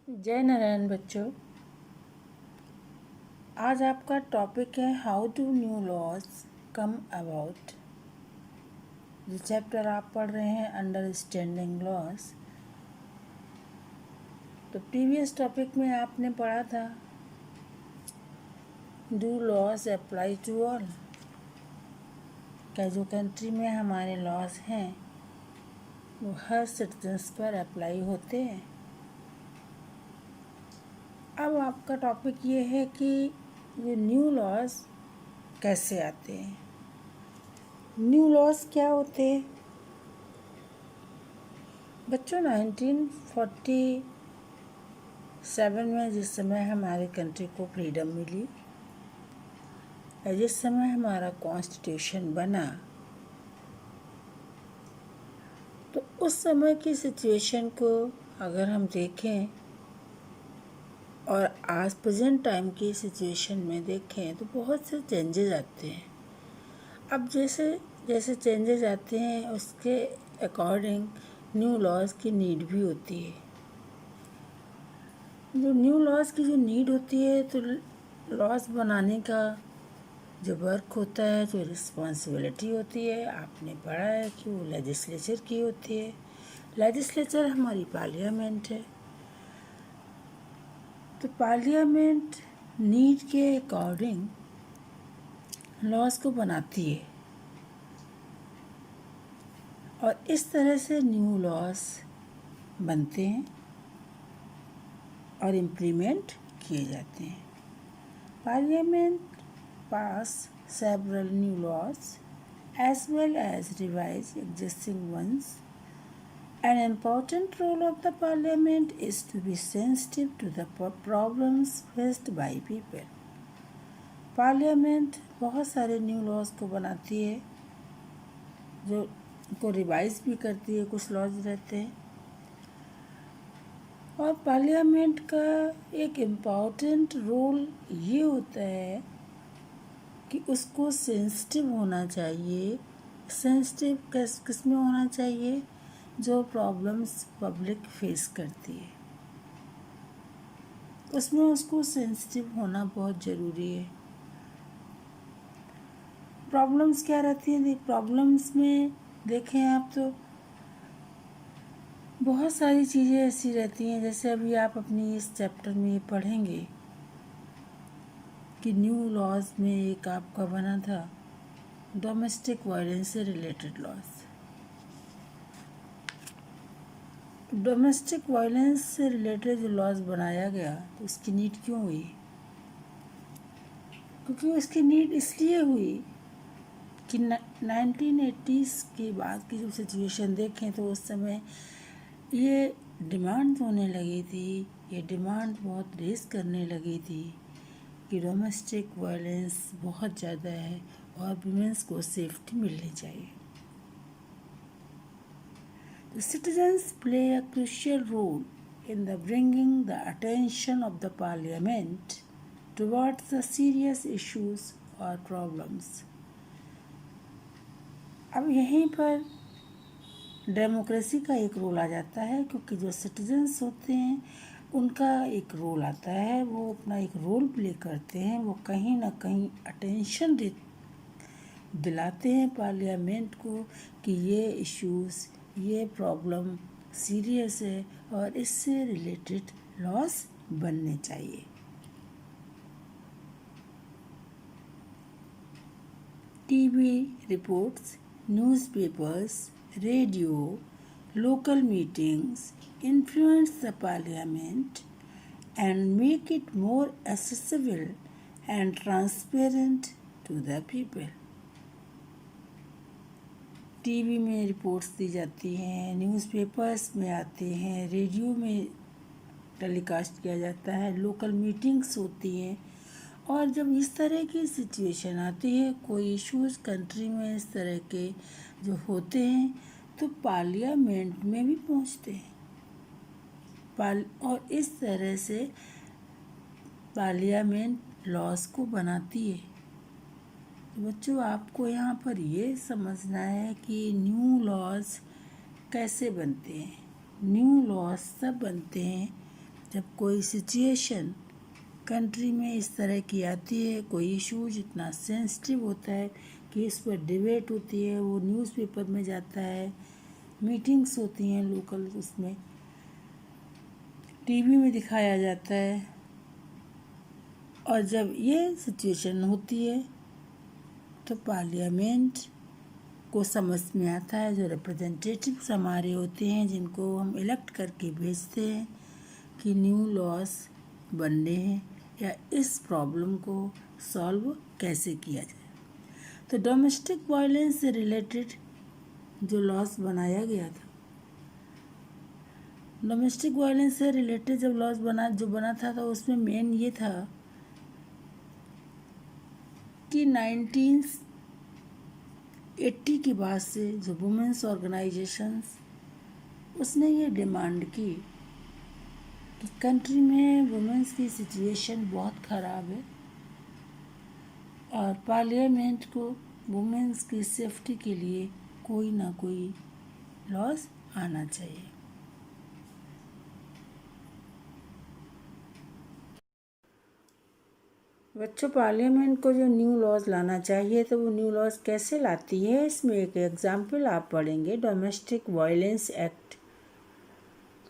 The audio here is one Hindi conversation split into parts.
जय नारायण बच्चों। आज आपका टॉपिक है how do new laws come about. जो चैप्टर आप पढ़ रहे हैं अंडरस्टैंडिंग लॉज, तो प्रीवियस टॉपिक में आपने पढ़ा था do laws apply to all. क्या जो कंट्री में हमारे लॉज हैं वो हर सिटीजन्स पर अप्लाई होते हैं। अब आपका टॉपिक ये है कि ये न्यू लॉज कैसे आते हैं। न्यू लॉज क्या होते हैं बच्चों? 1947 में जिस समय हमारे कंट्री को फ्रीडम मिली या जिस समय हमारा कॉन्स्टिट्यूशन बना, तो उस समय की सिचुएशन को अगर हम देखें और आज प्रेजेंट टाइम की सिचुएशन में देखें तो बहुत से चेंजेस आते हैं। अब जैसे जैसे चेंजेस आते हैं उसके अकॉर्डिंग न्यू लॉज की नीड भी होती है। जो न्यू लॉज की जो नीड होती है, तो लॉज बनाने का जो वर्क होता है, जो रिस्पॉन्सिबिलिटी होती है, आपने पढ़ा है कि वो लेजिस्लेचर की होती है। लेजिस्लेचर हमारी पार्लियामेंट है। तो पार्लियामेंट नीड के अकॉर्डिंग लॉज को बनाती है और इस तरह से न्यू लॉज बनते हैं और इम्प्लीमेंट किए जाते हैं। Parliament pass several new laws as well as revise existing ones. An important role of the parliament is to be sensitive to the problems faced by people. Parliament बहुत सारे न्यू लॉज को बनाती है, जो को रिवाइज भी करती है। कुछ लॉज रहते हैं और पार्लियामेंट का एक इम्पॉर्टेंट रोल ये होता है कि उसको सेंसिटिव होना चाहिए। सेंसिटिव किस में होना चाहिए? जो प्रॉब्लम्स पब्लिक फेस करती है उसमें उसको सेंसिटिव होना बहुत ज़रूरी है। प्रॉब्लम्स क्या रहती हैं? प्रॉब्लम्स में देखें आप तो बहुत सारी चीज़ें ऐसी रहती हैं। जैसे अभी आप अपनी इस चैप्टर में ये पढ़ेंगे कि न्यू लॉज में एक आपका बना था डोमेस्टिक वायलेंस से रिलेटेड लॉज। डोमेस्टिक वायलेंस से रिलेटेड जो लॉज बनाया गया, तो उसकी नीड क्यों हुई? क्योंकि उसकी नीड इसलिए हुई कि 1980s के बाद की जो सिचुएशन देखें तो उस समय ये डिमांड होने लगी थी, ये डिमांड बहुत रेस करने लगी थी कि डोमेस्टिक वायलेंस बहुत ज़्यादा है और वुमेन्स को सेफ्टी मिलनी चाहिए। The citizens play a crucial role in the bringing the attention of the parliament towards the serious issues or problems. अब यहीं पर डेमोक्रेसी का एक रोल आ जाता है, क्योंकि जो सिटीजन्स होते हैं उनका एक रोल आता है, वो अपना एक रोल प्ले करते हैं। वो कहीं ना कहीं अटेंशन दिलाते हैं पार्लियामेंट को कि ये इश्यूज़, ये प्रॉब्लम सीरियस है और इससे रिलेटेड लॉज बनने चाहिए। TV reports, newspapers, radio, local meetings influence the parliament and make it more accessible and transparent to the people. TV में रिपोर्ट्स दी जाती हैं, न्यूज़पेपर्स में आते हैं, रेडियो में टेलीकास्ट किया जाता है, लोकल मीटिंग्स होती हैं। और जब इस तरह की सिचुएशन आती है, कोई इश्यूज़ कंट्री में इस तरह के जो होते हैं, तो पार्लियामेंट में भी पहुंचते हैं और इस तरह से पार्लियामेंट लॉज को बनाती है। तो बच्चों, आपको यहाँ पर ये समझना है कि न्यू लॉज कैसे बनते हैं। न्यू लॉज तब बनते हैं जब कोई सिचुएशन कंट्री में इस तरह की आती है, कोई इशू जितना सेंसिटिव होता है कि इस पर डिबेट होती है, वो न्यूज़पेपर में जाता है, मीटिंग्स होती हैं लोकल, उसमें टीवी में दिखाया जाता है। और जब ये सिचुएशन होती है तो पार्लियामेंट को समझ में आता है, जो रिप्रेजेंटेटिव्स हमारे होते हैं जिनको हम इलेक्ट करके भेजते हैं कि न्यू लॉस बनने हैं या इस प्रॉब्लम को सॉल्व कैसे किया जाए। तो डोमेस्टिक वायलेंस से रिलेटेड जो लॉस बनाया गया था, डोमेस्टिक वायलेंस से रिलेटेड जब लॉस बना था तो उसमें मेन ये था कि 1980 के बाद से जो वुमेन्स ऑर्गेनाइजेशंस, उसने ये डिमांड की कि कंट्री में वुमेन्स की सिचुएशन बहुत ख़राब है और पार्लियामेंट को वुमेन्स की सेफ्टी के लिए कोई ना कोई लॉस आना चाहिए। बच्चों, पार्लियामेंट को जो न्यू लॉज लाना चाहिए तो वो न्यू लॉज कैसे लाती है, इसमें एक एग्जाम्पल आप पढ़ेंगे, domestic violence act.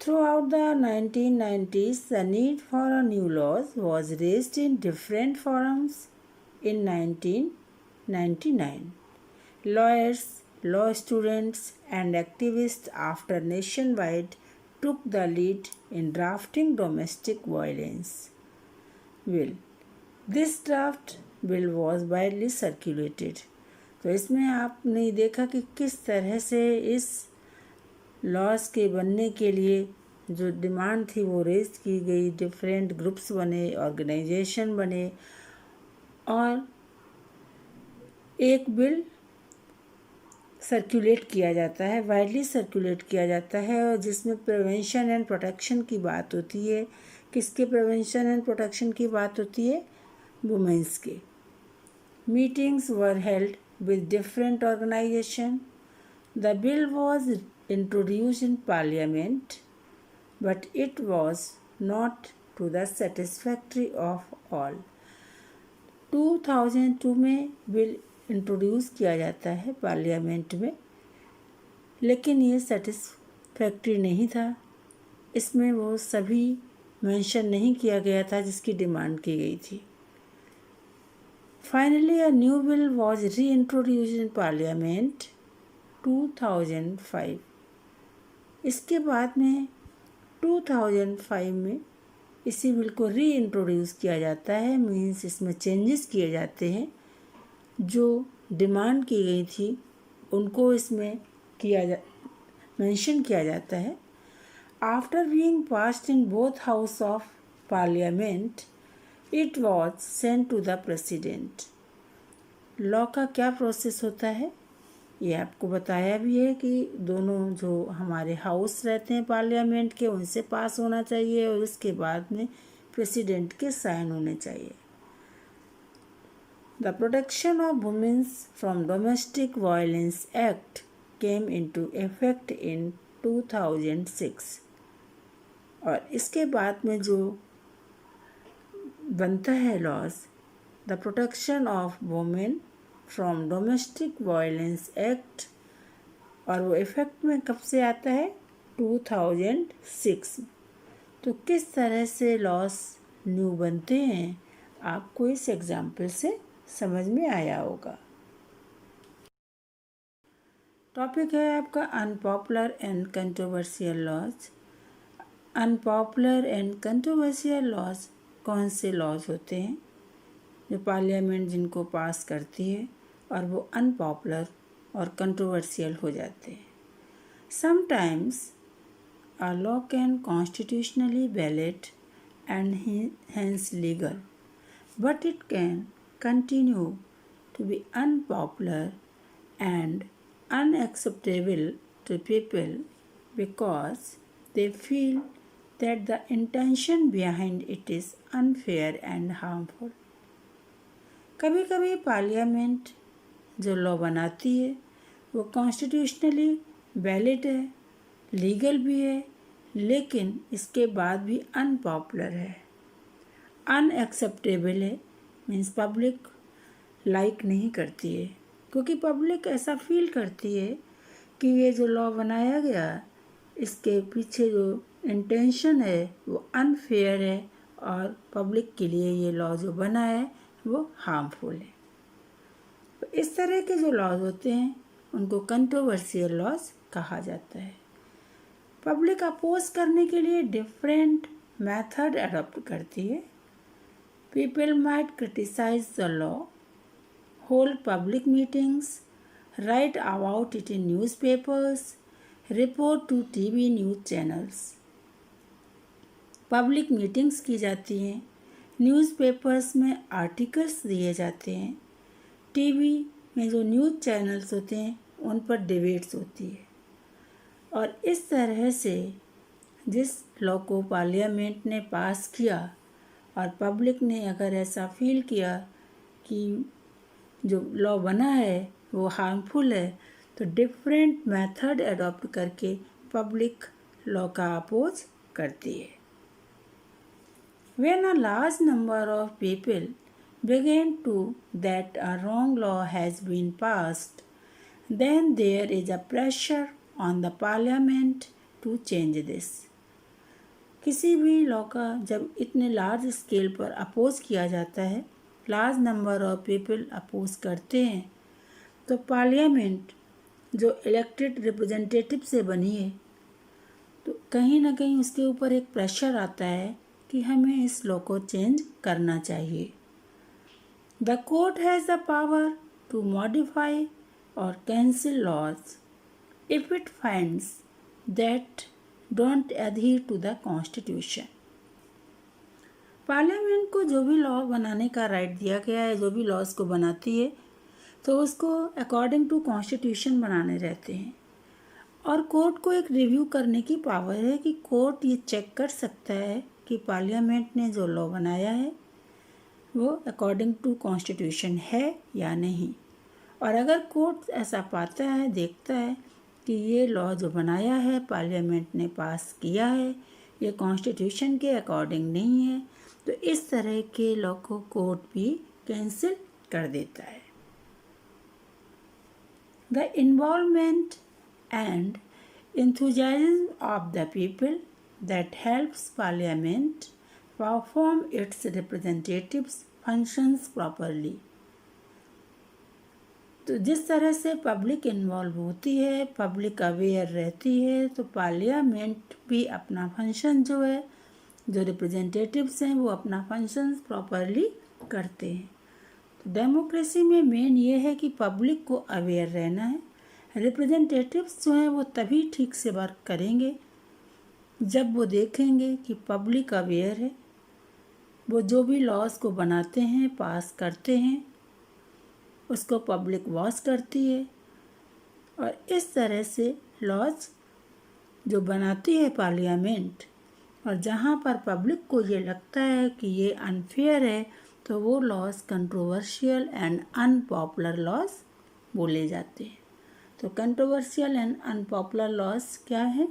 Throughout the 1990s, the need for a new laws was raised in different forums. In 1999, lawyers, law students, and activists after nationwide took the lead in drafting domestic violence bill. This draft bill was widely circulated. तो इसमें आपने देखा कि किस तरह से इस लॉस के बनने के लिए जो डिमांड थी वो रेज की गई, डिफरेंट ग्रुप्स बने, ऑर्गेनाइजेशन बने और एक बिल सर्कुलेट किया जाता है, वाइडली सर्कुलेट किया जाता है और जिसमें प्रिवेंशन एंड प्रोटेक्शन की बात होती है। किसके प्रिवेंशन एंड प्रोटेक्शन की बात होती है? वुमेन्स के। Meetings were held with different organization. The bill was introduced in parliament, but it was not to the satisfactory of all. 2002 में बिल इंट्रोड्यूस किया जाता है पार्लियामेंट में, लेकिन ये सेटिस्फैक्ट्री नहीं था। इसमें वो सभी मेंशन नहीं किया गया था जिसकी डिमांड की गई थी। Finally a new bill was री इंट्रोड्यूस्ड इन पार्लियामेंट 2005। इसके बाद में 2005 में इसी बिल को री इंट्रोड्यूस किया जाता है, मीन्स इसमें चेंजेस किए जाते हैं। जो डिमांड की गई थी उनको इसमें मेंशन किया जाता है। After being passed in both house of parliament, it was sent to the president. Law का क्या प्रोसेस होता है ये आपको बताया भी है कि दोनों जो हमारे हाउस रहते हैं पार्लियामेंट के, उनसे पास होना चाहिए और उसके बाद में प्रेसिडेंट के साइन होने चाहिए। The protection of womens from domestic violence act came into effect in 2006। और इसके बाद में जो बनता है laws, the protection of women from domestic violence act, और वो इफेक्ट में कब से आता है? 2006। तो किस तरह से लॉस न्यू बनते हैं आपको इस एग्जाम्पल से समझ में आया होगा। टॉपिक है आपका unpopular and controversial laws. Unpopular and controversial laws कौन से लॉज होते हैं? जो पार्लियामेंट जिनको पास करती है और वो अनपॉपुलर और कंट्रोवर्शियल हो जाते हैं। Sometimes a law can constitutionally valid and hence legal, but it can continue to be unpopular and unacceptable to people because they feel that the intention behind it is unfair and harmful. कभी कभी पार्लियामेंट जो लॉ बनाती है वो कॉन्स्टिट्यूशनली वैलिड है, लीगल भी है, लेकिन इसके बाद भी अनपॉपुलर है, अनएक्सेप्टेबल है, मीन्स पब्लिक लाइक नहीं करती है, क्योंकि पब्लिक ऐसा फील करती है कि ये जो लॉ बनाया गया इसके पीछे जो इंटेंशन है वो अनफेयर है और पब्लिक के लिए ये लॉ जो बना है वो हार्मफुल है। तो इस तरह के जो लॉज होते हैं उनको कंट्रोवर्शियल लॉज कहा जाता है। पब्लिक अपोज करने के लिए डिफरेंट मेथड अडॉप्ट करती है। People might criticise the law, hold public meetings, write about it in newspapers, report to TV news channels. Public meetings की जाती हैं, न्यूज़पेपर्स में आर्टिकल्स दिए जाते हैं, टीवी में जो न्यूज़ चैनल्स होते हैं उन पर डिबेट्स होती है। और इस तरह से जिस लॉ को पार्लियामेंट ने पास किया और पब्लिक ने अगर ऐसा फील किया कि जो लॉ बना है वो हार्मफुल है, तो डिफरेंट मेथड अडॉप्ट करके पब्लिक लॉ का अपोज करती है। When a large number of people begin to that a wrong law has been passed, then there is a pressure on the parliament to change this. किसी भी लॉ का जब इतने लार्ज स्केल पर अपोज किया जाता है, large number of people oppose करते हैं, तो पार्लियामेंट जो इलेक्टेड रिप्रेजेंटेटिव से बनी है, तो कहीं ना कहीं उसके ऊपर एक प्रेशर आता है कि हमें इस लॉ को चेंज करना चाहिए। The court has the power to modify और cancel laws if it finds that don't adhere to the constitution. Parliament को जो भी लॉ बनाने का राइट दिया गया है, जो भी लॉज को बनाती है, तो उसको अकॉर्डिंग टू कॉन्स्टिट्यूशन बनाने रहते हैं। और कोर्ट को एक रिव्यू करने की पावर है कि कोर्ट ये चेक कर सकता है कि पार्लियामेंट ने जो लॉ बनाया है वो अकॉर्डिंग टू कॉन्स्टिट्यूशन है या नहीं। और अगर कोर्ट ऐसा पाता है, देखता है कि ये लॉ जो बनाया है पार्लियामेंट ने पास किया है ये कॉन्स्टिट्यूशन के अकॉर्डिंग नहीं है, तो इस तरह के लॉ को कोर्ट भी कैंसिल कर देता है। The involvement and enthusiasm of the people that helps parliament perform its representatives functions properly। तो जिस तरह से पब्लिक इन्वॉल्व होती है, पब्लिक अवेयर रहती है, तो पार्लियामेंट भी अपना फंक्शन जो है, जो रिप्रेजेंटेटिव्स हैं वो अपना फंक्शंस प्रॉपरली करते हैं। तो डेमोक्रेसी में मेन ये है कि पब्लिक को अवेयर रहना है। रिप्रेजेंटेटिव्स जो हैं वो तभी ठीक से वर्क करेंगे जब वो देखेंगे कि पब्लिक अवेयर है, वो जो भी लॉज को बनाते हैं, पास करते हैं, उसको पब्लिक वॉच करती है। और इस तरह से लॉज जो बनाती है पार्लियामेंट, और जहाँ पर पब्लिक को ये लगता है कि ये अनफेयर है, तो वो laws controversial and unpopular laws बोले जाते हैं। तो कंट्रोवर्शियल एंड अनपॉपुलर लॉज क्या है?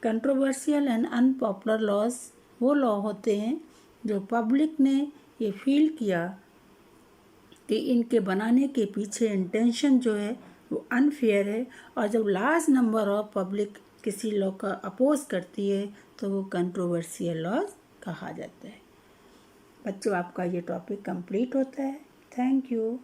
कंट्रोवर्शियल एंड अनपॉपुलर लॉज वो लॉ होते हैं जो पब्लिक ने ये फील किया कि इनके बनाने के पीछे इंटेंशन जो है वो अनफेयर है, और जब लार्ज नंबर ऑफ पब्लिक किसी लॉ का अपोज करती है तो वो कंट्रोवर्शियल लॉज कहा जाता है। बच्चों, आपका ये टॉपिक कंप्लीट होता है। Thank you.